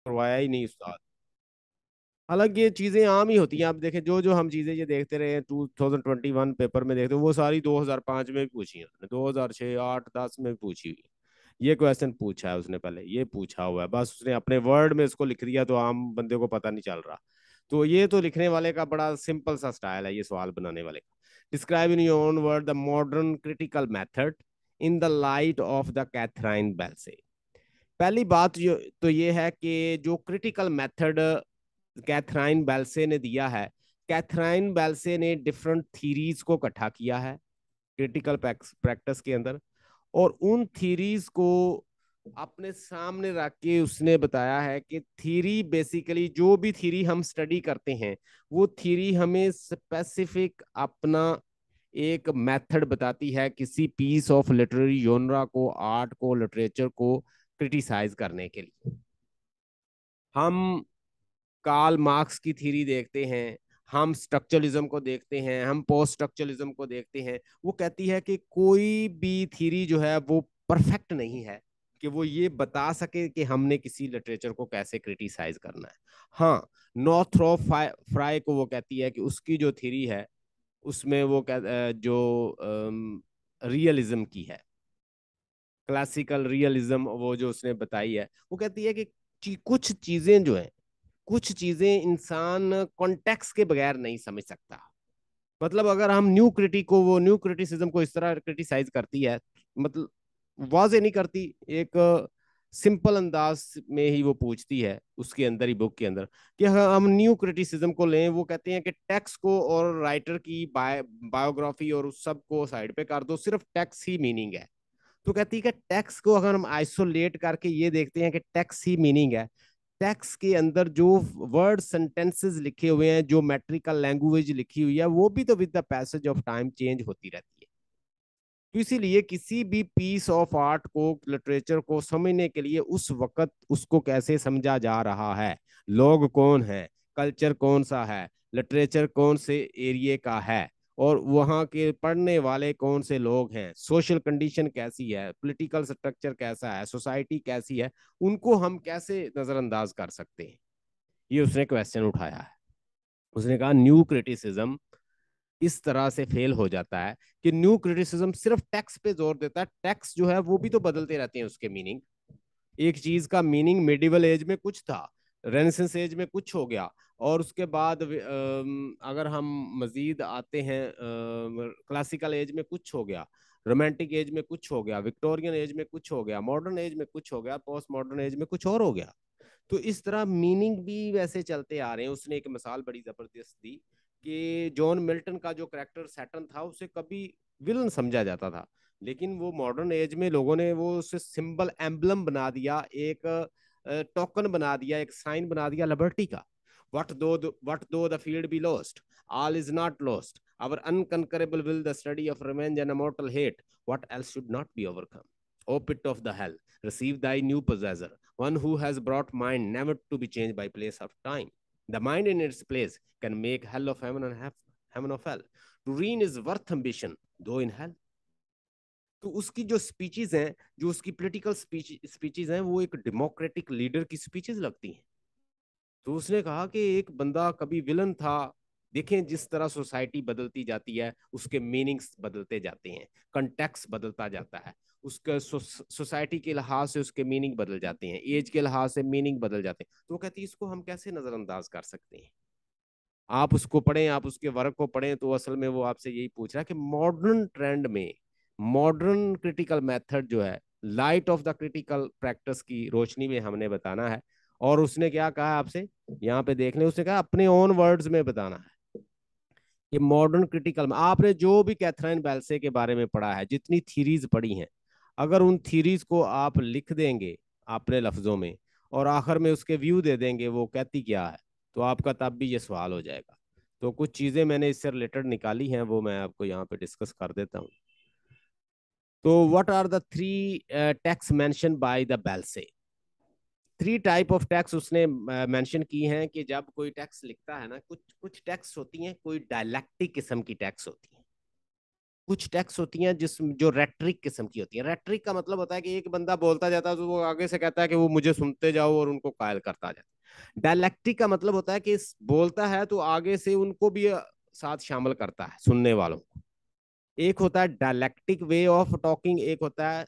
करवाया ही नहीं उस्ताद। हालांकि ये चीजें आम ही होती हैं, आप देखें जो जो हम चीजें ये देखते रहे हैं 2021 पेपर में देखते हैं, वो सारी 2005 में भी पूछी है उसने, 2006 8 10 में भी पूछी हुई है। ये क्वेश्चन पूछा है उसने, पहले ये पूछा हुआ है, बस उसने अपने वर्ड में इसको लिख दिया तो आम बंदे को पता नहीं चल रहा। तो ये तो लिखने वाले का बड़ा सिंपल सा स्टाइल है ये सवाल बनाने वाले का। Describe in your own word the modern critical method in the light of the Catherine Belsey. पहली बात तो ये है कि जो क्रिटिकल मेथड कैथराइन बेल्से ने दिया है, कैथराइन बेल्से ने डिफरेंट थीरीज को इकट्ठा किया है क्रिटिकल प्रैक्टिस के अंदर, और उन थीरीज को अपने सामने रख के उसने बताया है कि थीरी बेसिकली जो भी थीरी हम स्टडी करते हैं, वो थीरी हमें स्पेसिफिक अपना एक मेथड बताती है किसी पीस ऑफ लिटरेरी जोनरा को, आर्ट को, लिटरेचर को क्रिटिसाइज करने के लिए। हम कार्ल मार्क्स की थ्योरी देखते हैं, हम स्ट्रक्चरलिज्म को देखते हैं, हम पोस्ट स्ट्रक्चरलिज्म को देखते हैं, वो कहती है कि कोई भी थ्योरी जो है वो परफेक्ट नहीं है कि वो ये बता सके कि हमने किसी लिटरेचर को कैसे क्रिटिसाइज करना है। हाँ, नॉर्थरोप फ्राई को वो कहती है कि उसकी जो थ्योरी है उसमें वो जो रियलिज्म की है, क्लासिकल रियलिज्म, वो जो उसने बताई है, वो कहती है कि कुछ चीजें जो है, कुछ चीजें इंसान कॉन्टेक्स्ट के बगैर नहीं समझ सकता। मतलब अगर हम न्यू क्रिटिक को, वो न्यू क्रिटिसिज्म को इस तरह क्रिटिसाइज करती है, मतलब वाजे नहीं करती, एक सिंपल अंदाज में ही वो पूछती है उसके अंदर ही, बुक के अंदर, कि हम न्यू क्रिटिसिज्म को लें, वो कहते हैं कि टेक्स्ट को और राइटर की बायोग्राफी और उस सब को साइड पे कर दो, सिर्फ टेक्स्ट ही मीनिंग है। तो कहती है कि टेक्स्ट को अगर हम आइसोलेट करके ये देखते हैं कि टेक्स्ट ही मीनिंग है, टेक्स्ट के अंदर जो वर्ड सेंटेंसेस लिखे हुए हैं, जो मैट्रिकल लैंग्वेज लिखी हुई है, वो भी तो with the passage of time change होती रहती है। तो इसीलिए किसी भी पीस ऑफ आर्ट को, लिटरेचर को समझने के लिए उस वक्त उसको कैसे समझा जा रहा है, लोग कौन है, कल्चर कौन सा है, लिटरेचर कौन से एरिए का है, और वहाँ के पढ़ने वाले कौन से लोग हैं, सोशल कंडीशन कैसी है, पॉलिटिकल स्ट्रक्चर कैसा है, सोसाइटी कैसी है, उनको हम कैसे नजरअंदाज कर सकते हैं, ये उसने क्वेश्चन उठाया है। उसने कहा न्यू क्रिटिसिज्म इस तरह से फेल हो जाता है कि न्यू क्रिटिसिज्म सिर्फ टेक्स्ट पे जोर देता है, टेक्स्ट जो है वो भी तो बदलते रहते हैं उसके मीनिंग। एक चीज का मीनिंग मिडिवल एज में कुछ था, रेनेसेंस एज में कुछ हो गया, और उसके बाद अगर हम मजीद आते हैं क्लासिकल एज में कुछ हो गया, रोमांटिक एज में कुछ हो गया, विक्टोरियन एज में कुछ हो गया, मॉडर्न एज में कुछ हो गया, पोस्ट मॉडर्न एज में कुछ और हो गया। तो इस तरह मीनिंग भी वैसे चलते आ रहे हैं। उसने एक मिसाल बड़ी जबरदस्त दी कि जॉन मिल्टन का जो करेक्टर सैटर्न था उसे कभी विलन समझा जाता था, लेकिन वो मॉडर्न एज में लोगों ने वो उसे सिंबल एम्बलम बना दिया, एक टोकन बना दिया, एक साइन बना दिया लिबर्टी का। वट दो the field be lost, all is not lost, our unconquerable will, the study of revenge and immortal hate, what else should not be overcome. O pit of the hell, receive thy new possessor, one who has brought mind never to be changed by place of time. The mind in its place can make hell of heaven and heaven of hell. To reign is worth ambition, though in hell. तो उसकी जो speeches हैं, जो उसकी political speeches हैं, वो एक democratic leader की स्पीचेस लगती हैं। तो उसने कहा कि एक बंदा कभी विलन था, देखें जिस तरह सोसाइटी बदलती जाती है उसके मीनिंग्स बदलते जाते हैं, कंटेक्स्ट बदलता जाता है, उसके सोसाइटी के लिहाज से उसके मीनिंग बदल जाते हैं, एज के लिहाज से मीनिंग बदल जाते हैं। तो वो कहती है इसको हम कैसे नजरअंदाज कर सकते हैं। आप उसको पढ़ें, आप उसके वर्क को पढ़ें, तो असल में वो आपसे यही पूछ रहा है कि मॉडर्न ट्रेंड में मॉडर्न क्रिटिकल मेथड जो है, light of the critical practice की रोशनी में हमने बताना है। और उसने क्या कहा आपसे, यहाँ पे देख लें, उसने कहा अपने ओन वर्ड्स में बताना है कि मॉडर्न क्रिटिकल में आपने जो भी कैथरीन बेल्से के बारे में पढ़ा है, जितनी थीरीज पढ़ी हैं, अगर उन थीरीज को आप लिख देंगे अपने लफ्जों में, और आखिर में उसके व्यू दे देंगे वो कहती क्या है, तो आपका तब भी ये सवाल हो जाएगा। तो कुछ चीजें मैंने इससे रिलेटेड निकाली हैं, वो मैं आपको यहाँ पे डिस्कस कर देता हूँ। तो what are the three texts mention by the Belsey. Three type of texts उसने मेंशन की हैं कि जब कोई टैक्स लिखता है ना, कुछ कुछ टैक्स होती हैं, कोई डायलैक्टिक किस्म की टैक्स होती है। कुछ टेक्स्ट होती हैं जिस जो रेट्रिक किस्म की होती है। रेट्रिक का मतलब होता है कि एक बंदा बोलता जाता है तो वो आगे से कहता है कि वो मुझे सुनते जाओ और उनको कायल करता जाए। डायलैक्टिक का मतलब होता है कि बोलता है तो आगे से उनको भी साथ शामिल करता है सुनने वालों को। एक होता है डायलैक्टिक वे ऑफ टॉकिंग, एक होता है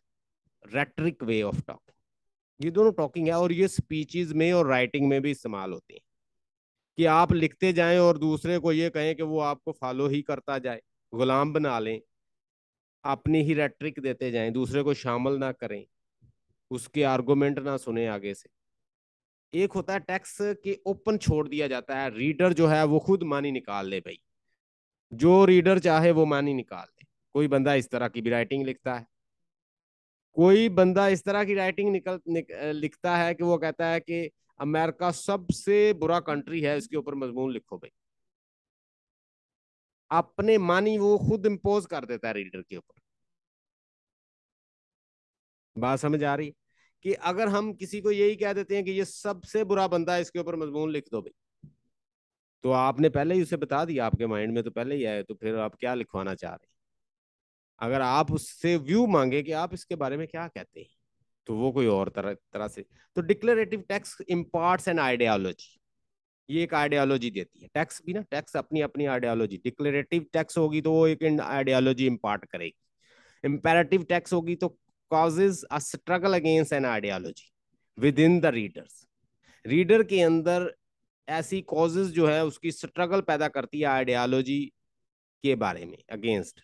रेट्रिक वे ऑफ टॉकिंग। ये दोनों टॉकिंग है और ये स्पीचेस में और राइटिंग में भी इस्तेमाल होते हैं कि आप लिखते जाएं और दूसरे को ये कहें कि वो आपको फॉलो ही करता जाए, गुलाम बना लें, अपनी ही रेट्रिक देते जाएं, दूसरे को शामिल ना करें, उसके आर्गुमेंट ना सुने आगे से। एक होता है टेक्स्ट के ओपन छोड़ दिया जाता है, रीडर जो है वो खुद मानी निकाल ले भाई, जो रीडर चाहे वो मानी निकाल ले। कोई बंदा इस तरह की भी राइटिंग लिखता है, कोई बंदा इस तरह की राइटिंग लिखता है कि वो कहता है कि अमेरिका सबसे बुरा कंट्री है, इसके ऊपर मजमून लिखो भाई। अपने मानी वो खुद इम्पोज कर देता है रीडर के ऊपर। बात समझ आ रही? कि अगर हम किसी को यही कह देते हैं कि ये सबसे बुरा बंदा है, इसके ऊपर मजमून लिख दो भाई, तो आपने पहले ही उसे बता दिया, आपके माइंड में तो पहले ही आया, तो फिर आप क्या लिखवाना चाह रहे हैं? अगर आप उससे व्यू मांगे कि आप इसके बारे में क्या कहते हैं, तो वो कोई और तरह से। तो declarative text imparts an ideology, ये एक आइडियोलॉजी देती है। टैक्स भी ना, टैक्स अपनी अपनी आइडियोलॉजी, डिक्लेरेटिव टैक्स होगी तो वो एक आइडियोलॉजी इम्पार्ट करेगी। इंपेरेटिव टैक्स होगी तो causes a struggle against an ideology with in the readers. Reader के अंदर ऐसी कॉजेज जो है उसकी स्ट्रगल पैदा करती है आइडियोलॉजी के बारे में अगेंस्ट।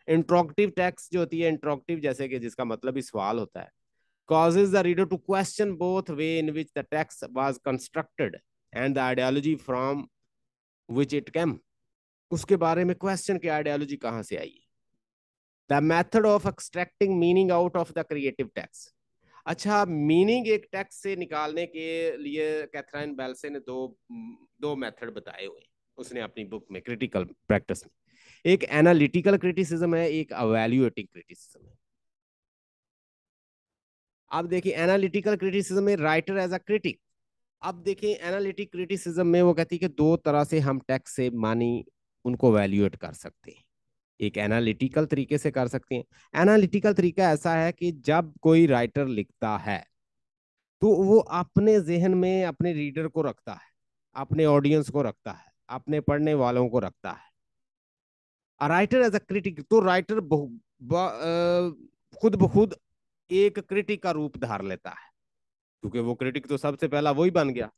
इंट्रोगेटिव टैक्स जो होती है, इंट्रोगेटिव जैसे कि जिसका मतलब ही सवाल होता है, causes the reader to question both way in which the text was constructed and the ideology from which it came। उसके बारे में क्वेश्चन की आइडियोलॉजी कहां से आई है। The method of extracting meaning out of the creative text. अच्छा, meaning एक text से निकालने के लिए कैथरीन बेल्से ने दो दो मेथड बताए हुए हैं उसने अपनी बुक में, क्रिटिकल प्रैक्टिस में। एक एनालिटिकल क्रिटिसिज्म है, एक अवैल्यूएटिंग क्रिटिसिज्म है। अब देखिए, एनालिटिकल क्रिटिसिज्म में राइटर एज अ क्रिटिक। अब देखिए, एनालिटिक क्रिटिसिज्म में वो कहती है कि दो तरह से हम टेक्स्ट से मानी उनको वैल्यूएट कर सकते हैं। एक एनालिटिकल तरीके से कर सकते हैं। एनालिटिकल तरीका ऐसा है कि जब कोई राइटर लिखता है तो वो अपने जहन में अपने रीडर को रखता है, अपने ऑडियंस को रखता है, अपने पढ़ने वालों को रखता है। राइटर एज अ क्रिटिक, तो राइटर खुद ब खुद एक क्रिटिक का रूप धार लेता है, क्योंकि वो क्रिटिक तो सबसे पहला वही बन गया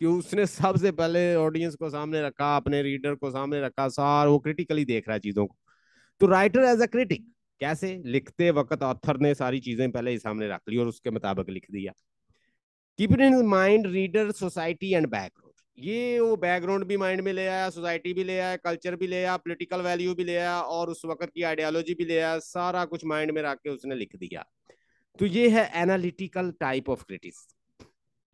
कि उसने सबसे पहले ऑडियंस को सामने रखा, अपने रीडर को सामने रखा, सार वो क्रिटिकली देख रहा है चीजों को। तो राइटर एज अ क्रिटिक कैसे, लिखते वक्त ऑथर ने सारी चीजें पहले ही सामने रख ली और उसके मुताबिक लिख दिया। Keep it in mind reader, society and background. ये वो बैकग्राउंड भी माइंड में ले आया, सोसाइटी भी ले आया, कल्चर भी ले आया, पॉलिटिकल वैल्यू भी ले आया और उस वक्त की आइडियोलॉजी भी ले आया, सारा कुछ माइंड में रख के उसने लिख दिया। तो ये है एनालिटिकल टाइप ऑफ क्रिटिक्स।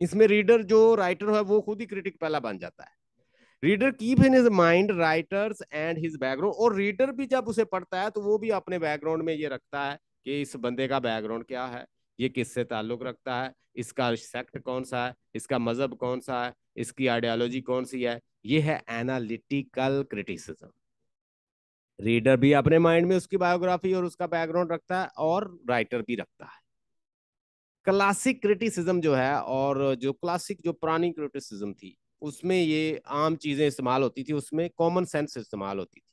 इसमें रीडर जो राइटर है वो खुद ही क्रिटिक पहला बन जाता है। Reader keep in his mind writers and his background, और रीडर भी जब उसे पढ़ता है तो वो भी अपने बैकग्राउंड में ये रखता है कि इस बंदे का बैकग्राउंड क्या है, ये किससे ताल्लुक रखता है, इसका सेक्ट कौन सा है, इसका मजहब कौन सा है, इसकी आइडियोलॉजी कौन सी है। ये है एनालिटिकल क्रिटिसिज्म। रीडर भी अपने माइंड में उसकी बायोग्राफी और उसका बैकग्राउंड रखता है और राइटर भी रखता है। क्लासिक क्रिटिसिज्म जो है, और जो क्लासिक जो पुरानी क्रिटिसिज्म थी उसमें ये आम चीजें इस्तेमाल होती थी, उसमें कॉमन सेंस इस्तेमाल होती थी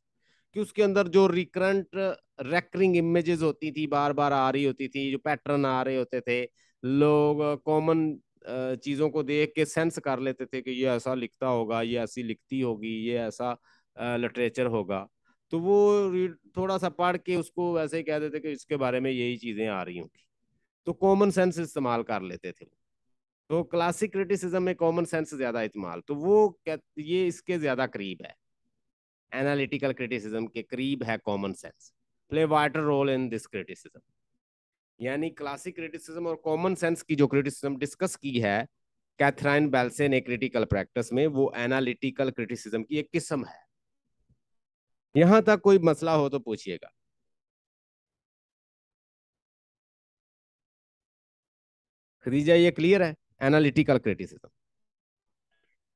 कि उसके अंदर जो रिकरेंट रेकरिंग इमेजेस होती थी, बार बार आ रही होती थी, जो पैटर्न आ रहे होते थे, लोग कॉमन चीजों को देख के सेंस कर लेते थे कि ये ऐसा लिखता होगा, ये ऐसी लिखती होगी, ये ऐसा लिटरेचर होगा। तो वो थोड़ा सा पढ़ के उसको वैसे ही कह देते कि इसके बारे में यही चीजें आ रही होंगी, तो कॉमन सेंस इस्तेमाल कर लेते थे। तो क्लासिक क्रिटिसिज्म में कॉमन सेंस ज्यादा इस्तेमाल, तो वो ये इसके ज्यादा करीब है, एनालिटिकल क्रिटिसिज्म के करीब है common sense. Play wider role in this criticism. यानी क्लासिक क्रिटिसिज्म और कॉमन सेंस की जो क्रिटिसिज्म डिस्कस की है कैथरीन बेल्से ने क्रिटिकल प्रैक्टिस में, वो एनालिटिकल क्रिटिसिज्म की एक किस्म है। यहां तक कोई मसला हो तो पूछिएगा। खदीजा, ये क्लियर है एनालिटिकल क्रिटिसिज्म?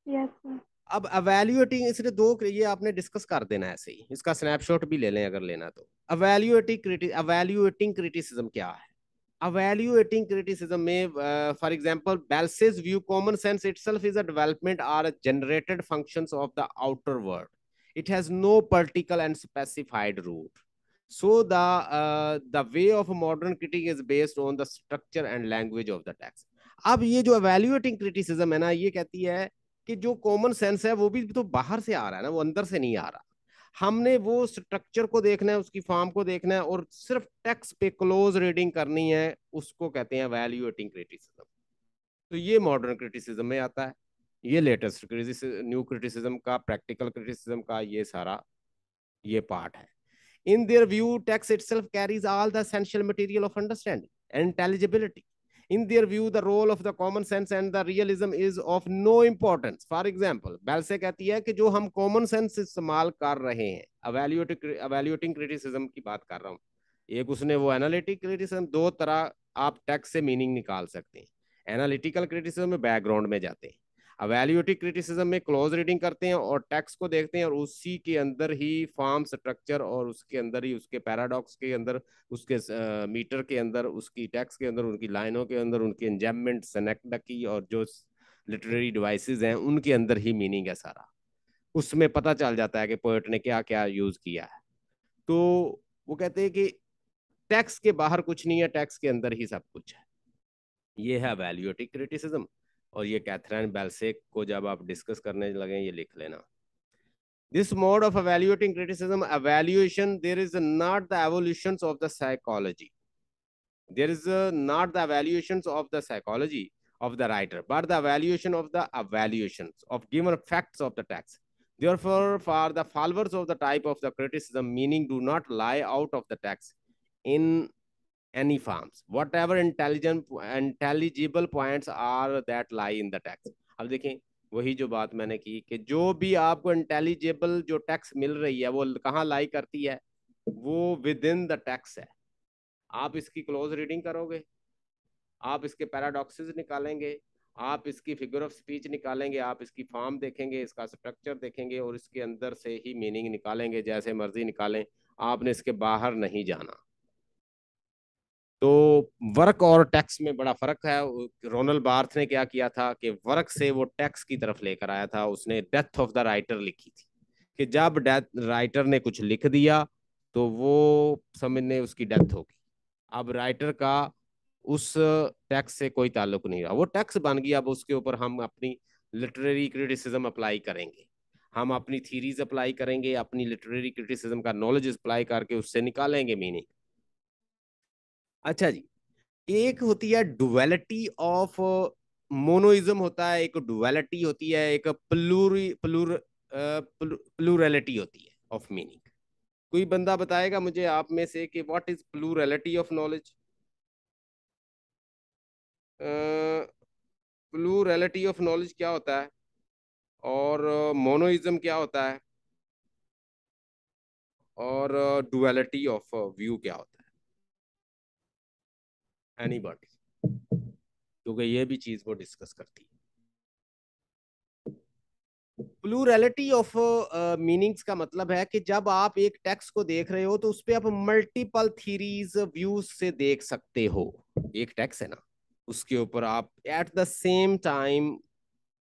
Yes sir. अब अवेल्युएटिंग, इसने दो, ये आपने डिस्कस कर देना है ऐसे ही, इसका स्नैपशॉट भी ले लें अगर लेना तो। अवेल्युएटिंग क्रिटिसिज्म क्या है? evaluating criticism में, for example, Balce's view, common sense itself is a development or generated functions of the outer world. It has no particular and specified root. So the way of modern critique is based on the structure and language of the text. अब ये जो evaluating criticism है ना, ये कहती है कि जो कॉमन सेंस है वो भी तो बाहर से आ रहा है ना, वो अंदर से नहीं आ रहा। हमने वो स्ट्रक्चर को देखना है, उसकी फॉर्म को देखना है, और सिर्फ टेक्स्ट पे क्लोज रीडिंग करनी है, उसको कहते हैं वैल्यूएटिंग क्रिटिसिज्म। तो ये मॉडर्न क्रिटिसिज्म में आता है, ये लेटेस्ट न्यू क्रिटिसिज्म का, प्रैक्टिकल क्रिटिसिज्म का ये सारा ये पार्ट है। In their view, text itself carries all the essential material of understanding and intelligibility. In their view, the role of the common sense and the realism is of no importance. For example, Balse कहती है कि जो हम common sense इस्तेमाल कर रहे हैं, evaluating criticism की बात कर रहा हूँ, एक उसने वो एनालिटिक क्रिटिसिज्म, दो तरह आप टेक्स्ट से मीनिंग निकाल सकते हैं। एनालिटिकल क्रिटिसिज्म में बैकग्राउंड में जाते हैं, अवेल्यूटिव क्रिटिसिज्म में क्लोज रीडिंग करते हैं और टेक्स्ट को देखते हैं, और उसी के अंदर ही फॉर्म स्ट्रक्चर, और उसके अंदर ही उसके पैराडॉक्स के अंदर, उसके मीटर के अंदर, उसकी टेक्स्ट के अंदर, उनकी लाइनों के अंदर, उनकी एंजम्मेंट सनेक्डकी और जो लिटरेरी डिवाइसेस हैं उनके अंदर ही मीनिंग है सारा। उसमें पता चल जाता है कि पोएट ने क्या क्या यूज किया है। तो वो कहते हैं कि टेक्स्ट के बाहर कुछ नहीं है, टेक्स्ट के अंदर ही सब कुछ है। ये है वैल्यूएटिव क्रिटिसिज्म। और ये कैथरीन बेल्सेक को जब आप डिस्कस करने लगे ये लिख लेना। This mode of evaluating criticism, evaluation, there is not the evolutions of the psychology. There is not the evaluations of the psychology of the writer, but the evaluation of the evaluations of given facts of the text. Therefore, for the followers of the type of the criticism, meaning do not lie out of the text in any forms. Whatever intelligible points are that lie in the text. अब देखें वही जो बात मैंने की कि जो भी आपको इंटेलिजिबल जो टेक्स्ट मिल रही है वो कहाँ लाई करती है, वो विद इन द टेक्स्ट है। आप इसकी क्लोज रीडिंग करोगे, आप इसके पैराडॉक्सेस निकालेंगे, आप इसकी फिगर ऑफ स्पीच निकालेंगे, आप इसकी फॉर्म देखेंगे, इसका स्ट्रक्चर देखेंगे, और इसके अंदर से ही मीनिंग निकालेंगे, जैसे मर्जी निकालें, आपने इसके बाहर नहीं जाना। तो वर्क और टैक्स में बड़ा फर्क है। रोनल बार्थ ने क्या किया था कि वर्क से वो टैक्स की तरफ लेकर आया था। उसने डेथ ऑफ द राइटर लिखी थी कि जब डेथ राइटर ने कुछ लिख दिया तो वो समझने उसकी डेथ होगी। अब राइटर का उस टैक्स से कोई ताल्लुक नहीं रहा, वो टैक्स बन गया। अब उसके ऊपर हम अपनी लिटरेरी क्रिटिसिज्म अप्लाई करेंगे, हम अपनी थीरीज अप्लाई करेंगे, अपनी लिटरेरी क्रिटिसिज्म का नॉलेज अप्लाई करके उससे निकालेंगे मीनिंग। अच्छा जी, एक होती है डुअलिटी ऑफ मोनोइज्म, होता है एक डुअलिटी होती है, एक प्लूरलिटी होती है ऑफ मीनिंग। कोई बंदा बताएगा मुझे आप में से कि what is plurality of knowledge? Plurality of knowledge क्या होता है, और मोनोइज्म क्या होता है, और डुअलिटी ऑफ व्यू क्या होता है? एनीबॉडी? क्योंकि ये भी चीज वो डिस्कस करती है। प्लूरलिटी ऑफ मीनिंग्स का मतलब है कि जब आप एक टेक्स्ट को देख रहे हो तो उस पर आप मल्टीपल थीरीज व्यूज से देख सकते हो। एक टेक्स्ट है ना, उसके ऊपर आप एट द सेम टाइम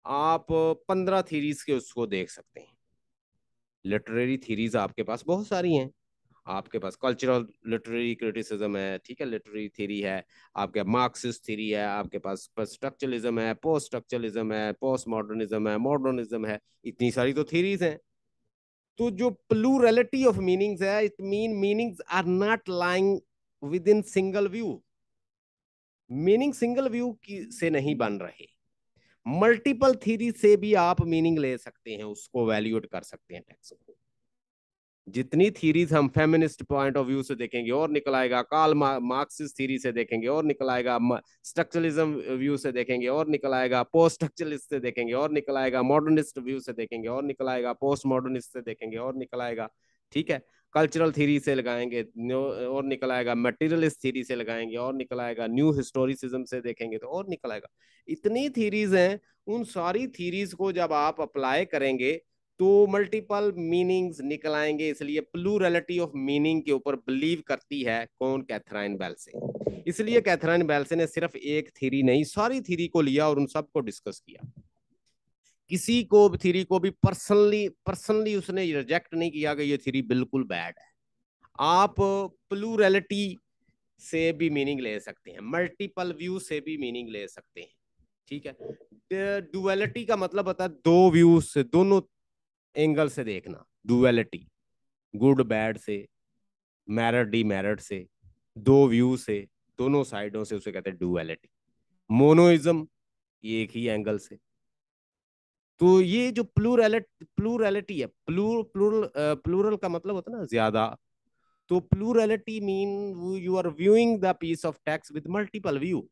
आप 15 थीरीज के उसको देख सकते हैं। लिटरेरी थीरीज आपके पास बहुत सारी हैं। आपके पास कल्चरल लिटरेरी क्रिटिसिज्म है, ठीक है, लिटरेरी थ्योरी है, आपके मार्क्सिस्ट थ्योरी है, आपके पास स्ट्रक्चरलिज्म है, पोस्ट स्ट्रक्चरलिज्म है, पोस्ट मॉडर्निज्म है, मॉडर्निज्म है, इतनी सारी तो थ्योरीज हैं। तो जो प्लूरलिटी ऑफ मीनिंग्स है, it meanings are not lying within single view. Meaning single view की से नहीं बन रहे, मल्टीपल थ्योरी से भी आप मीनिंग ले सकते हैं, उसको वैल्यूएट कर सकते हैं टेक्स्ट को। जितनी थीरीज हम फेमिनिस्ट पॉइंट ऑफ व्यू से देखेंगे और निकल आएगा, कार्ल मार्क्सिस्ट थीरी से देखेंगे और निकल आएगा, स्ट्रक्चरलिज्म व्यू से देखेंगे और निकल आएगा, पोस्ट स्ट्रक्चरलिस्ट से देखेंगे और निकल आएगा, मॉडर्निस्ट व्यू से देखेंगे और निकल आएगा, पोस्ट मॉडर्निस्ट से देखेंगे और निकल आएगा। ठीक है, कल्चरल थ्योरी से लगाएंगे और निकल आएगा, मटेरियलिस्ट थ्योरी से लगाएंगे और निकल आएगा, न्यू हिस्टोरिसिज्म से देखेंगे तो और निकल आएगा। इतनी थ्योरीज हैं, उन सारी थ्योरीज को जब आप अप्लाई करेंगे तो मल्टीपल मीनिंग्स निकल आएंगे। इसलिए प्लूरलिटी ऑफ मीनिंग के ऊपर बिलीव करती है कौन? कैथरीन बेल्से। इसलिए कैथरीन बेल्से ने सिर्फ एक थ्योरी नहीं, सारी थ्योरी को लिया और उन सबको डिस्कस किया। किसी को थ्योरी को भी पर्सनली पर्सनली उसने रिजेक्ट नहीं किया कि ये थ्योरी बिल्कुल बैड है। आप प्लूरलिटी से भी मीनिंग ले सकते हैं, मल्टीपल व्यू से भी मीनिंग ले सकते हैं, ठीक है। डुअलिटी का मतलब होता है दो व्यू से, दोनों एंगल से देखना। डुअलिटी, गुड बैड से, मैरिड डी मैरिड से, दो व्यू से, दोनों साइडों से, उसे कहते हैं डुअलिटी। मोनोइज्म, ये एक ही एंगल से। तो ये जो प्लूरलिटी है, प्लूरल का मतलब होता है ना ज्यादा, तो plurality mean you are viewing the piece of text with multiple view.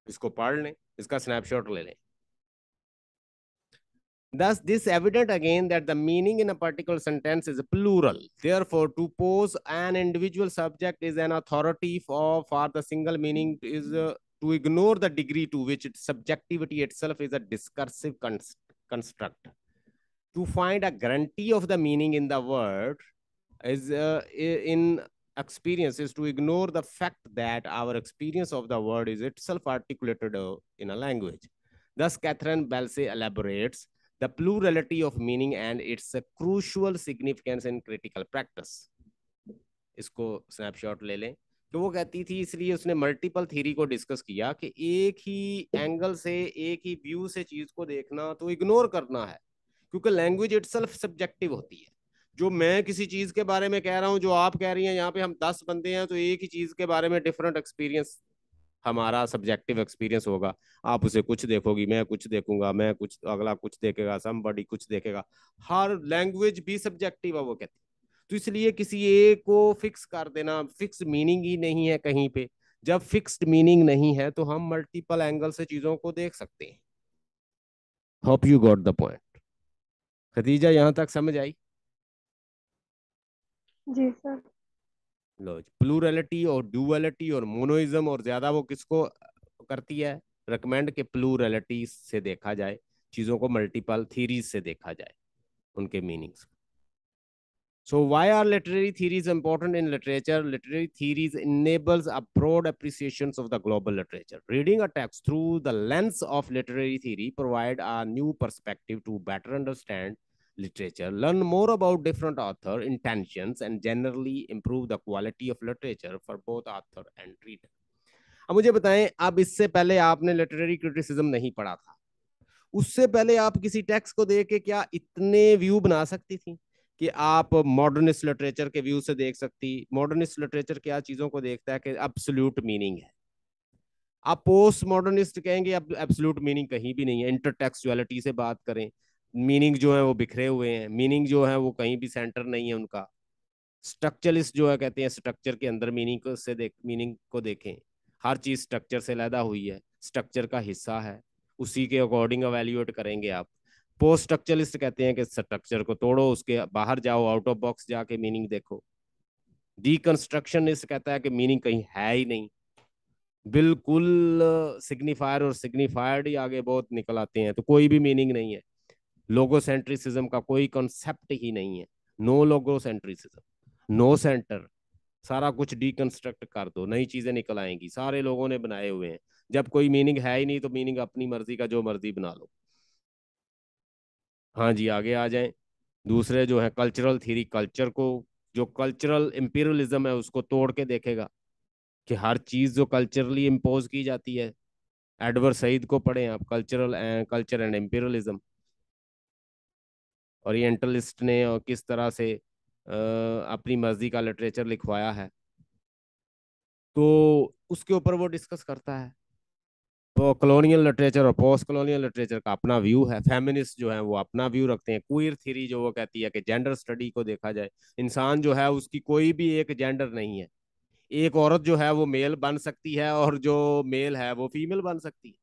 इसको पढ़ लें, इसका स्नैपशॉट ले लें। Thus, this evident again that the meaning in a particular sentence is plural. Therefore, to pose an individual subject is an authority for the single meaning is to ignore the degree to which its subjectivity itself is a discursive construct. To find a guarantee of the meaning in the word is in experience is to ignore the fact that our experience of the word is itself articulated in a language. Thus, Catherine Balse elaborates the plurality of meaning and its crucial significance in critical practice. इसको snapshot ले लें। तो वो कहती थी, इसलिए उसने multiple theory को डिस्कस किया कि एक ही एंगल से, एक ही व्यू से चीज को देखना तो इग्नोर करना है, क्योंकि लैंग्वेज इटसेल्फ सब्जेक्टिव होती है। जो मैं किसी चीज के बारे में कह रहा हूं, जो आप कह रही हैं, यहाँ पे हम 10 बंदे हैं, तो एक ही चीज के बारे में डिफरेंट एक्सपीरियंस, हमारा सब्जेक्टिव एक्सपीरियंस होगा। आप उसे कुछ देखोगी, मैं कुछ देखूंगा, मैं कुछ, अगला कुछ देखेगा, समबडी कुछ देखेगा। हर लैंग्वेज भी सब्जेक्टिव है, वो कहती। तो इसलिए किसी एक को फिक्स कर देना, फिक्स मीनिंग ही नहीं है कहीं पे। जब फिक्स्ड मीनिंग नहीं है तो हम मल्टीपल एंगल से चीजों को देख सकते हैं। Hope you got the point. Khadija, यहां तक समझ आई? जी सर। लो, प्लूरलिटी और डुअलिटी और मोनोइज्म, और ज्यादा वो किसको करती है रिकमेंड के प्लूरलिटी से देखा जाए चीजों को, मल्टीपल थीरीज से देखा जाए उनके meanings. So why are literary theories important in literature? Literary theories enables a broad appreciations of the global literature. Reading a text through the lens of literary theory provide a new perspective to better understand literature, learn more about different author intentions, and generally improve the quality of literature for both author and reader. अब मुझे बताएं, अब इससे पहले आपने literary criticism नहीं पढ़ा था, उससे पहले आप किसी टेक्स्ट को देख के क्या इतने व्यू बना सकती थी कि आप मॉडर्निस्ट लिटरेचर के व्यू से देख सकती? मॉडर्निस्ट लिटरेचर क्या चीजों को देखता है कि एब्सोल्यूट मीनिंग है। आप पोस्ट मॉडर्निस्ट कहेंगे अब एब्सोल्यूट मीनिंग कहीं भी नहीं है। इंटरटेक्सुअलिटी से बात करें, मीनिंग जो है वो बिखरे हुए हैं, मीनिंग जो है वो कहीं भी सेंटर नहीं है उनका। स्ट्रक्चरलिस्ट जो है कहते हैं स्ट्रक्चर के अंदर मीनिंग को से देख, मीनिंग को देखें। हर चीज स्ट्रक्चर से लैदा हुई है, स्ट्रक्चर का हिस्सा है, उसी के अकॉर्डिंग अवेल्युएट करेंगे आप। पोस्ट स्ट्रक्चरलिस्ट कहते हैं कि स्ट्रक्चर को तोड़ो, उसके बाहर जाओ, आउट ऑफ बॉक्स जाके मीनिंग देखो। डीकंस्ट्रक्शनिस्ट कहता है कि मीनिंग कहीं है ही नहीं, बिल्कुल सिग्निफायर और सिग्निफायर्ड ही आगे बहुत निकल आते हैं, तो कोई भी मीनिंग नहीं है। लोगोसेंट्रिसिज्म का कोई कॉन्सेप्ट ही नहीं है। नो लोगोसेंट्रिसिज्म, नो सेंटर, सारा कुछ डीकंस्ट्रक्ट कर दो, नई चीजें निकल आएंगी, सारे लोगों ने बनाए हुए हैं। जब कोई मीनिंग है ही नहीं तो मीनिंग अपनी मर्जी का जो मर्जी बना लो। हाँ जी, आगे आ जाएं। दूसरे जो है कल्चरल थ्योरी, कल्चर को, जो कल्चरल इंपीरियलिज्म है उसको तोड़ के देखेगा कि हर चीज जो कल्चरली इम्पोज की जाती है। एडवर्ड सईद को पढ़ें आप, कल्चर एंड इंपीरियलिज्म, ओरिएंटलिस्ट ने और किस तरह से अपनी मर्जी का लिटरेचर लिखवाया है, तो उसके ऊपर वो डिस्कस करता है। तो कॉलोनियल लिटरेचर और पोस्ट कॉलोनियल लिटरेचर का अपना व्यू है। फेमिनिस्ट जो है वो अपना व्यू रखते हैं। क्वीर थ्योरी जो वो कहती है कि जेंडर स्टडी को देखा जाए, इंसान जो है उसकी कोई भी एक जेंडर नहीं है। एक औरत जो है वो मेल बन सकती है और जो मेल है वो फीमेल बन सकती है।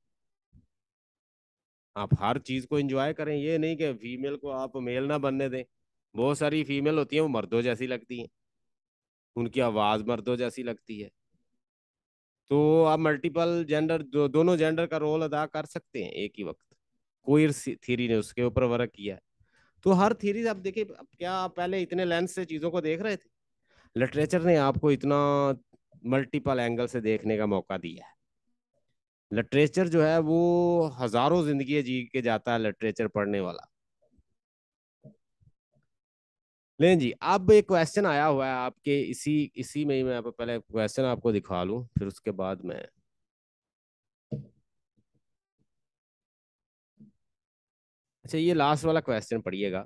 आप हर चीज को एंजॉय करें, ये नहीं कि फीमेल को आप मेल ना बनने दें। बहुत सारी फीमेल होती हैं वो मर्दों जैसी लगती हैं, उनकी आवाज मर्दों जैसी लगती है। तो आप मल्टीपल जेंडर दोनों जेंडर का रोल अदा कर सकते हैं एक ही वक्त। क्वीर थ्योरी ने उसके ऊपर वर्क किया है। तो हर थ्योरी आप देखिए, अब क्या आप पहले इतने लेंस से चीजों को देख रहे थे? लिटरेचर ने आपको इतना मल्टीपल एंगल से देखने का मौका दिया है। लिटरेचर जो है वो हजारों जिंदगी जी के जाता है लिटरेचर पढ़ने वाला। लेकिन जी अब एक क्वेश्चन आया हुआ है आपके इसी इसी में ही, मैं पहले क्वेश्चन आपको दिखा लूं फिर उसके बाद मैं। अच्छा, ये लास्ट वाला क्वेश्चन पढ़िएगा।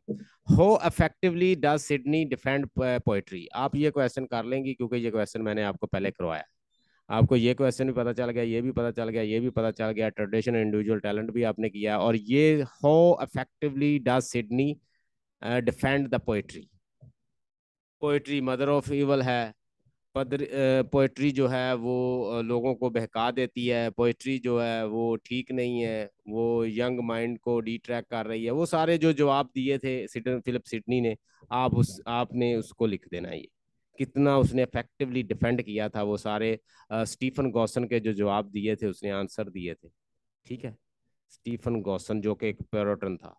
How effectively does Sydney defend poetry? आप ये क्वेश्चन कर लेंगे क्योंकि ये क्वेश्चन मैंने आपको पहले करवाया। आपको ये क्वेश्चन भी पता चल गया, ये भी पता चल गया, ये भी पता चल गया, ट्रेडिशन इंडिविजुअल टैलेंट भी आपने किया, और ये how effectively does Sydney defend the poetry. Poetry mother of evil है। पदर पोएट्री जो है वो लोगों को बहका देती है, पोएट्री जो है वो ठीक नहीं है, वो यंग माइंड को डिट्रैक्ट कर रही है। वो सारे जो जवाब दिए थे फिलिप सिडनी ने, आपने उसको लिख देना। ये कितना उसने इफेक्टिवली डिफेंड किया था वो सारे स्टीफन गॉसन के जो जवाब दिए थे उसने आंसर दिए थे। ठीक है, स्टीफन गॉसन जो कि एक प्योरिटन था,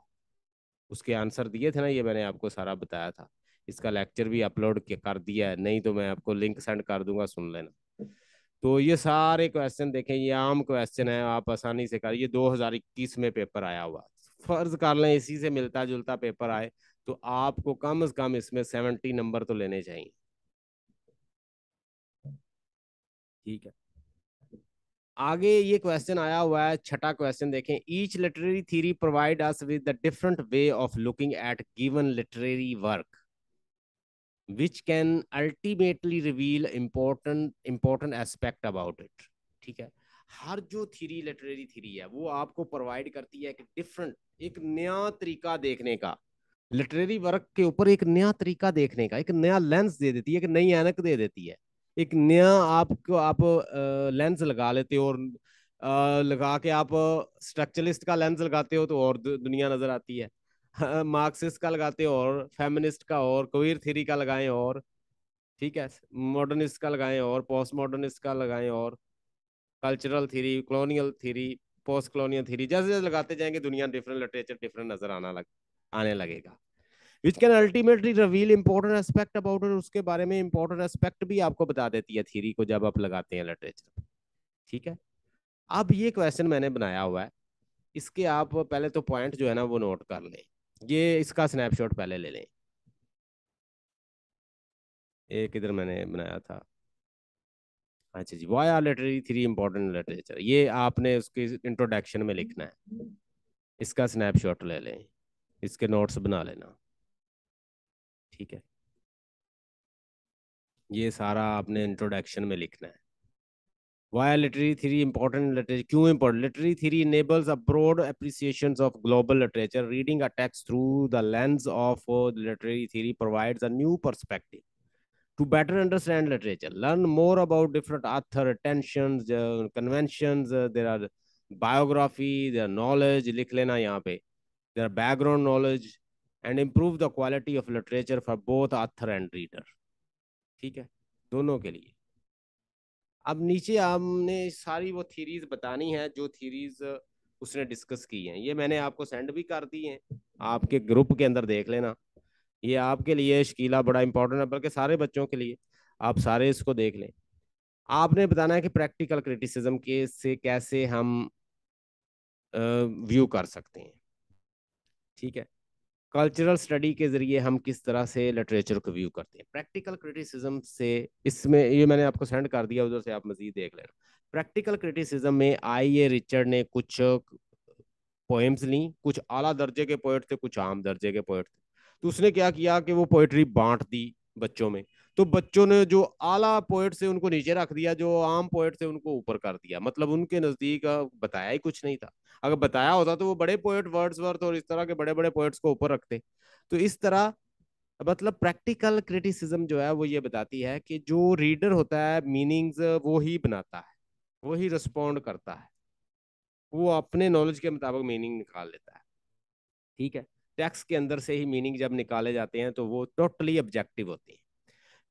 उसके आंसर दिए थे ना, ये मैंने आपको सारा बताया था। इसका लेक्चर भी अपलोड कर दिया है, नहीं तो मैं आपको लिंक सेंड कर दूंगा, सुन लेना। तो ये सारे क्वेश्चन देखें, ये आम क्वेश्चन है, आप आसानी से कर, ये 2021 में पेपर आया हुआ। फर्ज कर लें इसी से मिलता जुलता पेपर आए, तो आपको कम से कम इसमें 70 नंबर तो लेने चाहिए। ठीक है, आगे ये क्वेश्चन आया हुआ है, छठा क्वेश्चन देखें। Each literary theory provide us with the different way of looking at given literary work which can ultimately reveal important aspect about it। ठीक है, हर जो थ्योरी लिटरेरी थ्योरी है वो आपको प्रोवाइड करती है एक डिफरेंट, एक नया तरीका देखने का, लिटरेरी वर्क के ऊपर एक नया तरीका देखने का, एक नया लेंस दे देती है, एक नई ऐनक दे देती है। एक नया आपको आप लेंस लगा लेते हो, और लगा के आप स्ट्रक्चरलिस्ट का लेंस लगाते हो तो और दुनिया नजर आती है। मार्क्सिस्ट का लगाते हो और फेमिनिस्ट का और क्वीर थ्योरी का लगाएं और, ठीक है, मॉडर्निस्ट का लगाएं और पोस्ट मॉडर्निस्ट का लगाएं और cultural theory, colonial theory, post colonial theory, जैसे जैसे लगाते जाएंगे दुनिया डिफरेंट, लिटरेचर डिफरेंट नजर आने लगेगा। Which can ultimately reveal important aspect about it, उसके बारे में इंपॉर्टेंट एस्पेक्ट भी आपको बता देती है थ्योरी को जब आप लगाते हैं लिटरेचर। ठीक है, अब ये क्वेश्चन मैंने बनाया हुआ है, इसके आप पहले तो पॉइंट जो है ना वो नोट कर लें। ये इसका स्नैपशॉट पहले ले लें। एक इधर मैंने बनाया था। अच्छा जी, why are literary theory important literature, ये आपने उसके इंट्रोडक्शन में लिखना है। इसका स्नैपशॉट ले लें, इसके नोट्स बना लेना। ठीक है, ये सारा आपने इंट्रोडक्शन में लिखना है। Why are literary theory important literature, क्यों important? Literary theory enables a broad appreciations of global literature. Reading a text through the lens of literary theory provides a new perspective to better understand literature. Learn more about different author tensions, conventions. There are biography, there are knowledge. लिख लेना यहाँ पे, there are background knowledge, and improve the quality of literature for both author and reader। ठीक है, दोनों के लिए। अब नीचे हमने सारी वो थीरीज बतानी है जो थीरीज उसने डिस्कस की हैं, ये मैंने आपको सेंड भी कर दी हैं, आपके ग्रुप के अंदर देख लेना। ये आपके लिए शकीला बड़ा इंपॉर्टेंट है, बल्कि सारे बच्चों के लिए, आप सारे इसको देख लें। आपने बताना है कि प्रैक्टिकल क्रिटिसिज्म के से कैसे हम व्यू कर सकते हैं। ठीक है, कल्चरल स्टडी के जरिए हम किस तरह से लिटरेचर को व्यू करते हैं, प्रैक्टिकल क्रिटिसिज्म से। इसमें ये मैंने आपको सेंड कर दिया, उधर से आप मजीद देख लेना। प्रैक्टिकल क्रिटिसिज्म में आई ए रिचर्ड ने कुछ पोएम्स ली, कुछ आला दर्जे के पोएट थे, कुछ आम दर्जे के पोएट थे। तो उसने क्या किया कि वो पोएट्री बांट दी बच्चों में। तो बच्चों ने जो आला पोएट से उनको नीचे रख दिया, जो आम पोएट से उनको ऊपर कर दिया, मतलब उनके नजदीक बताया ही कुछ नहीं था। अगर बताया होता तो वो बड़े पोएट वर्ड्सवर्थ और इस तरह के बड़े बड़े पोएट्स को ऊपर रखते। तो इस तरह, मतलब प्रैक्टिकल क्रिटिसिज्म जो है वो ये बताती है कि जो रीडर होता है मीनिंग्स वो ही बनाता है, वो ही रिस्पॉन्ड करता है, वो अपने नॉलेज के मुताबिक मीनिंग निकाल लेता है। ठीक है, टेक्स्ट के अंदर से ही मीनिंग जब निकाले जाते हैं तो वो टोटली ऑब्जेक्टिव होते हैं।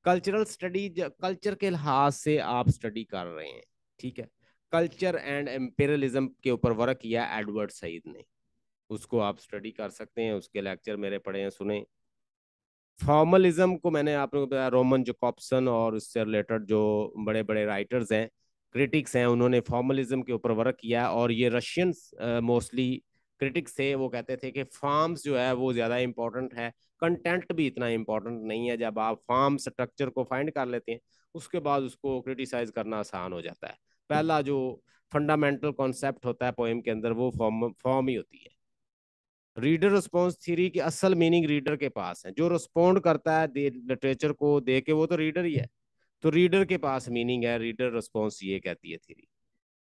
कल्चरल स्टडी, कल्चर के लिहाज से आप स्टडी कर रहे हैं, ठीक है। कल्चर एंड एम्पिरियलिज्म के ऊपर वर्क किया एडवर्ड सईद ने, उसको आप स्टडी कर सकते हैं, उसके लेक्चर मेरे पढ़े हैं, सुने। फॉर्मलिज्म को मैंने आप लोगों को बताया, रोमन जकोब्सन और उससे रिलेटेड जो बड़े बड़े राइटर्स हैं, क्रिटिक्स हैं, उन्होंने फॉर्मलिज्म के ऊपर वर्क किया। और ये रशियन मोस्टली क्रिटिक्स थे, वो कहते थे कि फॉर्म्स जो है वो ज़्यादा इंपॉर्टेंट है, कंटेंट भी इतना इंपॉर्टेंट नहीं है। जब आप फॉर्म स्ट्रक्चर को फाइंड कर लेते हैं, उसके बाद उसको क्रिटिसाइज करना आसान हो जाता है। पहला जो फंडामेंटल कॉन्सेप्ट होता है पोएम के अंदर, वो फॉर्म फॉर्म ही होती है। रीडर रिस्पॉन्स थ्योरी की असल मीनिंग रीडर के पास है, जो रिस्पॉन्ड करता है लिटरेचर को दे के, वो तो रीडर ही है। तो रीडर के पास मीनिंग है, रीडर रिस्पॉन्स, ये कहती है थ्योरी।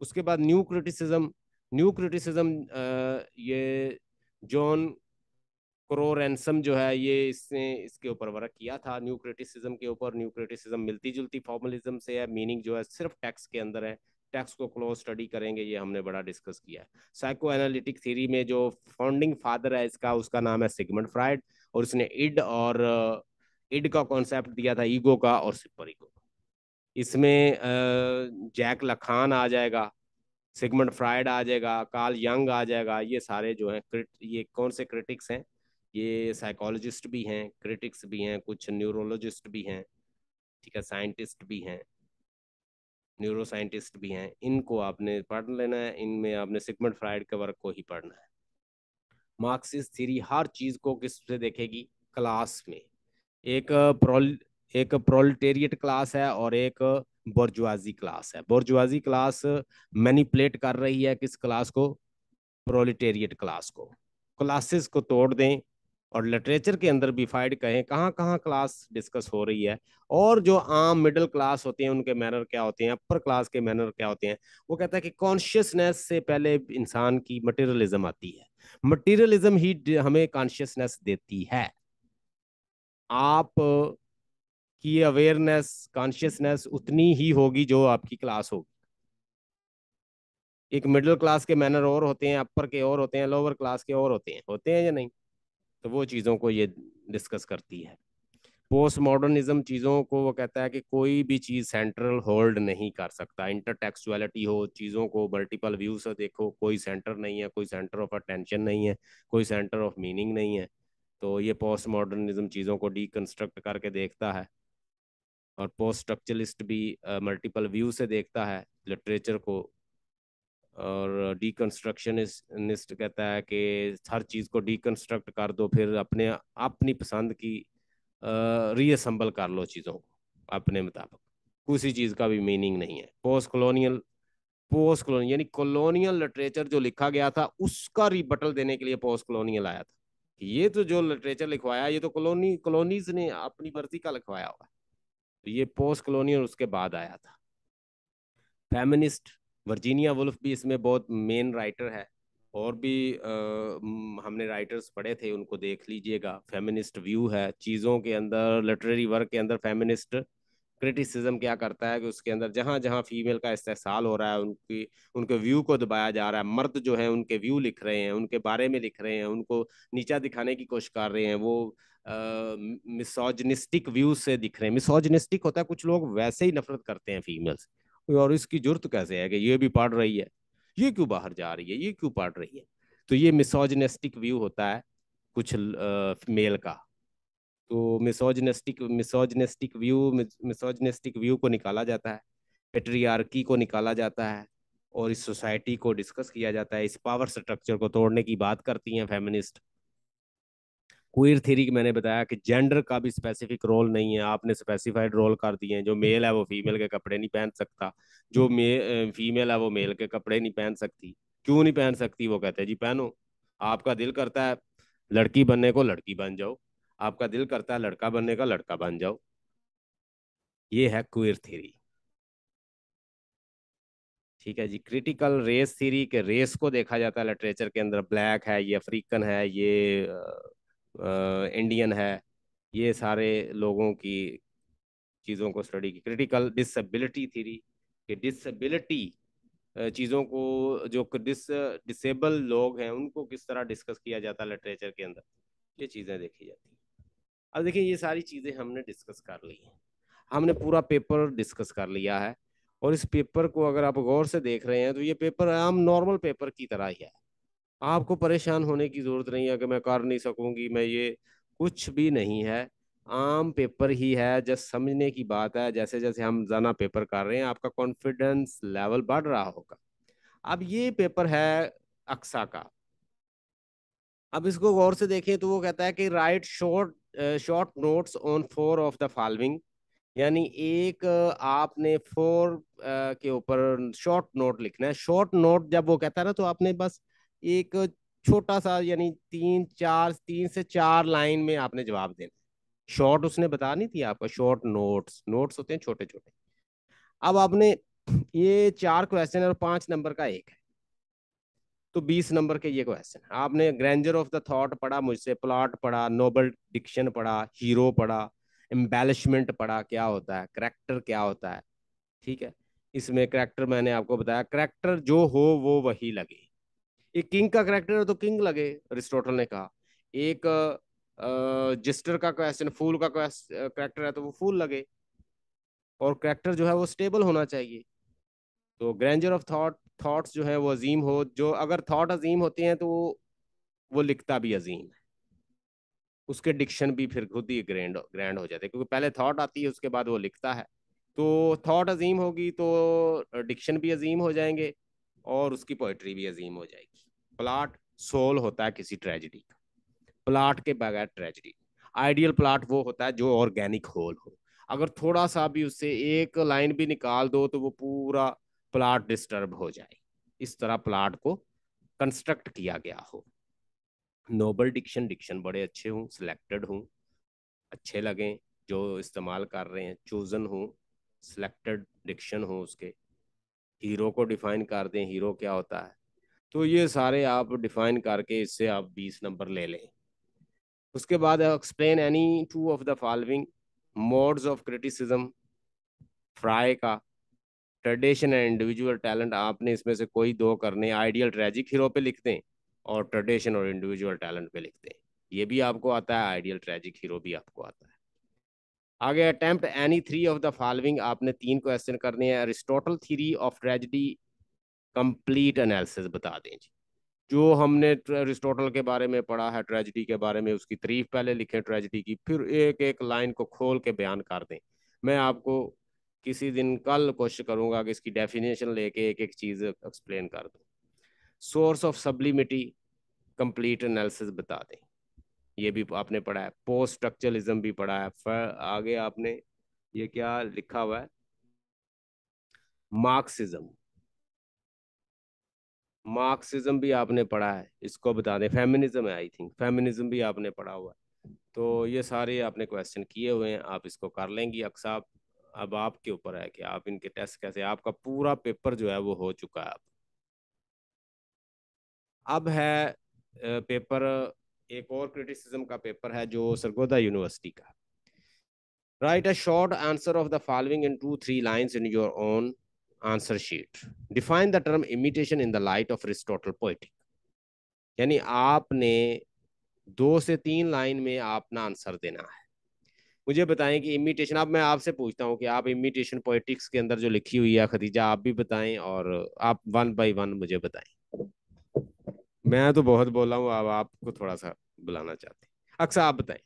उसके बाद न्यू क्रिटिसिज्म। न्यू क्रिटिसिज्म ये जॉन क्रोरेंसम जो है, ये इसने इसके ऊपर वर्क किया था, न्यू क्रिटिसिज्म के ऊपर। न्यू क्रिटिसिज्म मिलती जुलती फॉर्मलिज्म से है, मीनिंग जो है सिर्फ टेक्स्ट के अंदर है। टेक्स्ट को क्लोज स्टडी करेंगे, ये हमने बड़ा डिस्कस किया है। साइको एनालिटिक थ्योरी में जो फाउंडिंग फादर है इसका, उसका नाम है सिगमंड फ्राइड, और उसने इड का कॉन्सेप्ट दिया था, ईगो का और सुपर ईगो। इसमें जैक लखान आ जाएगा, सिगमंड फ्राइड आ जाएगा, कार्ल यंग आ जाएगा। ये सारे जो हैं ये कौन से क्रिटिक्स हैं? ये साइकोलॉजिस्ट भी हैं, क्रिटिक्स भी हैं, कुछ न्यूरोलॉजिस्ट भी हैं, ठीक है, साइंटिस्ट भी हैं, न्यूरो साइंटिस्ट भी हैं। इनको आपने पढ़ लेना है, इनमें आपने सिगमंड फ्राइड के वर्क को ही पढ़ना है। मार्क्सिस्ट थ्योरी हर चीज को किस से देखेगी? क्लास में। एक प्रोल एक प्रोलेटेरिएट क्लास है और एक बोर्जुआजी क्लास है। बोर्जुआजी क्लास मैनिपुलेट कर रही है किस क्लास को? प्रोलेटेरिएट क्लास को। क्लासेस को तोड़ दें और लिटरेचर के अंदर भी फाइड कहें कहाँ कहाँ क्लास डिस्कस हो रही है, और जो आम मिडिल क्लास होते हैं उनके मैनर क्या होते हैं, अपर क्लास के मैनर क्या होते हैं। वो कहता है कि कॉन्शियसनेस से पहले इंसान की मटेरियलिज्म आती है, मटेरियलिज्म ही हमें कॉन्शियसनेस देती है। आप की अवेयरनेस, कॉन्शियसनेस उतनी ही होगी जो आपकी क्लास होगी। एक मिडिल क्लास के मैनर और होते हैं, अपर के और होते हैं, लोअर क्लास के और होते हैं या नहीं? तो वो चीज़ों को ये डिस्कस करती है। पोस्ट मॉडर्निज्म चीज़ों को वो कहता है कि कोई भी चीज़ सेंट्रल होल्ड नहीं कर सकता, इंटरटेक्सुअलिटी हो, चीज़ों को मल्टीपल व्यू से देखो, कोई सेंटर नहीं है, कोई सेंटर ऑफ अटेंशन नहीं है, कोई सेंटर ऑफ मीनिंग नहीं है। तो ये पोस्ट मॉडर्निज्म चीज़ों को डीकंस्ट्रक्ट करके देखता है। और पोस्ट स्ट्रक्चरलिस्ट भी मल्टीपल व्यू से देखता है लिटरेचर को। और डीकंस्ट्रक्शनिस्ट कहता है कि हर चीज़ को डीकंस्ट्रक्ट कर दो, फिर अपने अपनी पसंद की रीअसेंबल कर लो चीज़ों को अपने मुताबिक। किसी चीज़ का भी मीनिंग नहीं है। पोस्ट कॉलोनियल यानी कॉलोनियल लिटरेचर जो लिखा गया था, उसका रिबटल देने के लिए पोस्ट कॉलोनियल आया था। ये तो जो लिटरेचर लिखवाया, ये तो कॉलोनीज ने अपनी मर्जी का लिखवाया हुआ है। तो ये पोस्ट कॉलोनियल उसके बाद आया था। फेमिनिस्ट, वर्जीनिया वुल्फ भी इसमें बहुत मेन राइटर है। और भी हमने राइटर्स पढ़े थे, उनको देख लीजिएगा। फेमिनिस्ट व्यू है चीज़ों के अंदर, लिटरेरी वर्क के अंदर। फेमिनिस्ट क्रिटिसिज्म क्या करता है कि उसके अंदर जहाँ जहाँ फीमेल का इस्तेसाल हो रहा है, उनकी उनके व्यू को दबाया जा रहा है। मर्द जो है उनके व्यू लिख रहे हैं, उनके बारे में लिख रहे हैं, उनको नीचा दिखाने की कोशिश कर रहे हैं। वो मिसोजनिस्टिक व्यू से दिख रहे हैं। मिसोजनिस्टिक होता है, कुछ लोग वैसे ही नफरत करते हैं फीमेल से, और इसकी जरूरत कैसे है कि ये भी पढ़ रही है, ये क्यों बाहर जा रही है, ये क्यों पढ़ रही है। तो ये मिसोजनिस्टिक व्यू होता है कुछ मेल का। तो मिसोजनिस्टिक व्यू को निकाला जाता है, पेट्रियार्की को निकाला जाता है, और इस सोसाइटी को डिस्कस किया जाता है। इस पावर स्ट्रक्चर को तोड़ने की बात करती हैं फेमिनिस्ट। क्वीर थ्योरी की मैंने बताया कि जेंडर का भी स्पेसिफिक रोल नहीं है, आपने स्पेसिफाइड रोल कर दिए हैं। जो मेल है वो फीमेल के कपड़े नहीं पहन सकता, जो फीमेल है वो मेल के कपड़े नहीं पहन सकती। क्यों नहीं पहन सकती? वो कहते हैं जी पहनो। आपका दिल करता है लड़की बनने को, लड़की बन जाओ। आपका दिल करता है लड़का बनने का, लड़का बन जाओ। ये है क्वीर थ्योरी। ठीक है जी। क्रिटिकल रेस थ्योरी के रेस को देखा जाता है लिटरेचर के अंदर, ब्लैक है, ये अफ्रीकन है, ये इंडियन है, ये सारे लोगों की चीज़ों को स्टडी की। क्रिटिकल डिसेबिलिटी थ्योरी कि डिसेबिलिटी चीज़ों को, जो डिसेबल लोग हैं उनको किस तरह डिस्कस किया जाता है लिटरेचर के अंदर। ये चीज़ें देखी जाती हैं। अब देखिए ये सारी चीज़ें हमने डिस्कस कर ली हैं, हमने पूरा पेपर डिस्कस कर लिया है। और इस पेपर को अगर आप गौर से देख रहे हैं तो ये पेपर आम नॉर्मल पेपर की तरह ही है। आपको परेशान होने की जरूरत नहीं है कि मैं कर नहीं सकूंगी, मैं ये कुछ भी नहीं है। आम पेपर ही है। जस्ट समझने की बात है, जैसे जैसे हम जाना पेपर कर रहे हैं आपका कॉन्फिडेंस लेवल बढ़ रहा होगा। अब ये पेपर है अक्सा का। अब इसको गौर से देखें तो वो कहता है कि right short short notes on four of the following. यानी एक आपने फोर के ऊपर शॉर्ट नोट लिखना है। शॉर्ट नोट जब वो कहता है ना तो आपने बस एक छोटा सा यानी तीन से चार लाइन में आपने जवाब देना। शॉर्ट उसने बता नहीं थी आपका, शॉर्ट नोट्स, नोट्स होते हैं छोटे छोटे। अब आपने ये चार क्वेश्चन है और 5 नंबर का एक है, तो 20 नंबर के ये क्वेश्चन। आपने ग्रैंडर ऑफ द थॉट पढ़ा मुझसे, प्लॉट पढ़ा, नोबल डिक्शन पढ़ा, हीरो पढ़ा, एम्बेलिशमेंट पढ़ा क्या होता है, करेक्टर क्या होता है। ठीक है। इसमें करेक्टर मैंने आपको बताया, करेक्टर जो हो वो वही लगे। एक किंग का करेक्टर है तो किंग लगे, अरिस्टोटल ने कहा। एक जिस्टर का क्वेश्चन, फूल का करेक्टर है तो वो फूल लगे। और करेक्टर जो है वो स्टेबल होना चाहिए। तो ग्रैंडर ऑफ थॉट, थॉट्स जो है वो अजीम हो। जो अगर थॉट अजीम होते हैं तो वो लिखता भी अजीम है। उसके डिक्शन भी फिर खुद ही ग्रैंड ग्रैंड हो जाते हैं, क्योंकि पहले थॉट आती है उसके बाद वो लिखता है। तो थॉट अजीम होगी तो डिक्शन भी अजीम हो जाएंगे और उसकी पोइट्री भी अजीम हो जाएगी। प्लाट सोल होता है किसी ट्रेजिडी का। प्लाट के बगैर ट्रेजिडी। आइडियल प्लाट वो होता है जो ऑर्गेनिक होल हो। अगर थोड़ा सा भी उससे एक लाइन भी निकाल दो तो वो पूरा प्लाट डिस्टर्ब हो जाए। इस तरह प्लाट को कंस्ट्रक्ट किया गया हो। नोबल डिक्शन, डिक्शन बड़े अच्छे हों, सिलेक्टेड हों, अच्छे लगें जो इस्तेमाल कर रहे हैं, चोजन हो, सिलेक्टेड डिक्शन हो उसके। हीरो को डिफाइन कर दें, हीरो क्या होता है। तो ये सारे आप डिफाइन करके इससे आप 20 नंबर ले लें। उसके बाद explain any two of the following modes of criticism. Fry का ट्रेडिशन एंड इंडिविजुअल टैलेंट, आपने इसमें से कोई दो करने। आइडियल ट्रेजिक हीरो पे लिख दें और ट्रेडिशन और इंडिविजुअल टैलेंट पे लिख दें। ये भी आपको आता है, आइडियल ट्रेजिक हीरो भी आपको आता है। आगे attempt any three of the following, आपने 3 क्वेश्चन करने हैं। Aristotle theory of tragedy complete analysis बता दें जी। जो हमने अरिस्टोटल के बारे में पढ़ा है, ट्रेजेडी के बारे में, उसकी तारीफ पहले लिखें ट्रेजेडी की, फिर एक एक लाइन को खोल के बयान कर दें। मैं आपको किसी दिन कल कोशिश करूंगा कि इसकी डेफिनेशन लेके एक एक चीज एक्सप्लेन कर दूं। सोर्स ऑफ सब्लिमिटी कंप्लीट एनालिसिस बता दें। ये भी आपने पढ़ा है। पोस्ट स्ट्रक्चरलिज्म भी पढ़ा है। फिर आगे आपने ये क्या लिखा हुआ है, मार्क्सिज्म, मार्क्सिज्म भी आपने पढ़ा है, इसको बता दें। फेमिनिज्म है आई थिंक, फेमिनिज्म भी आपने पढ़ा हुआ है। तो ये सारे आपने क्वेश्चन किए हुए हैं, आप इसको कर लेंगी अक्सर। अब आपके ऊपर है कि आप इनके टेस्ट कैसे। आपका पूरा पेपर जो है वो हो चुका है। अब है पेपर, एक और क्रिटिसिज्म का पेपर है जो सरगोदा यूनिवर्सिटी का। Right a short answer of the following in 2-3 lines in your own answer sheet. Define the term imitation in the light of Aristotle poetic. यानी आपने 2 से 3 लाइन में अपना आंसर देना है। मुझे बताएं कि इमिटेशन, अब मैं आपसे पूछता हूं कि आप इमिटेशन पोएटिक्स के अंदर जो लिखी हुई है, खदीजा आप भी बताएं और आप 1 बाय 1 मुझे बताएं। मैं तो बहुत बोला हूँ, अब आपको थोड़ा सा बुलाना चाहते हैं। अक्सर आप बताएं।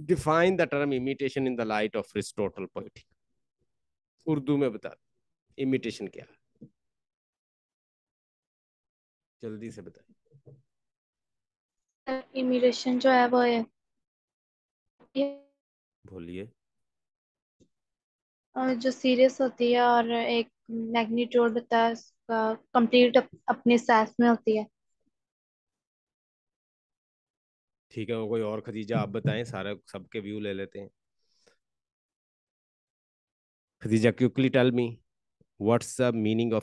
Define the term imitation in the light of Aristotle poetic. Urdu में बता, इमिटेशन क्या है, जल्दी से बताएं। इमिग्रेशन जो है वो है बोलिए। जो सीरियस होती है और एक मैग्नीट्यूड होता है उसका कंप्लीट अपने साइज में होती है। ठीक है, कोई और खदीजा आप बताएं, सारे सबके व्यू ले लेते हैं। Khadija quickly tell me what's the meaning of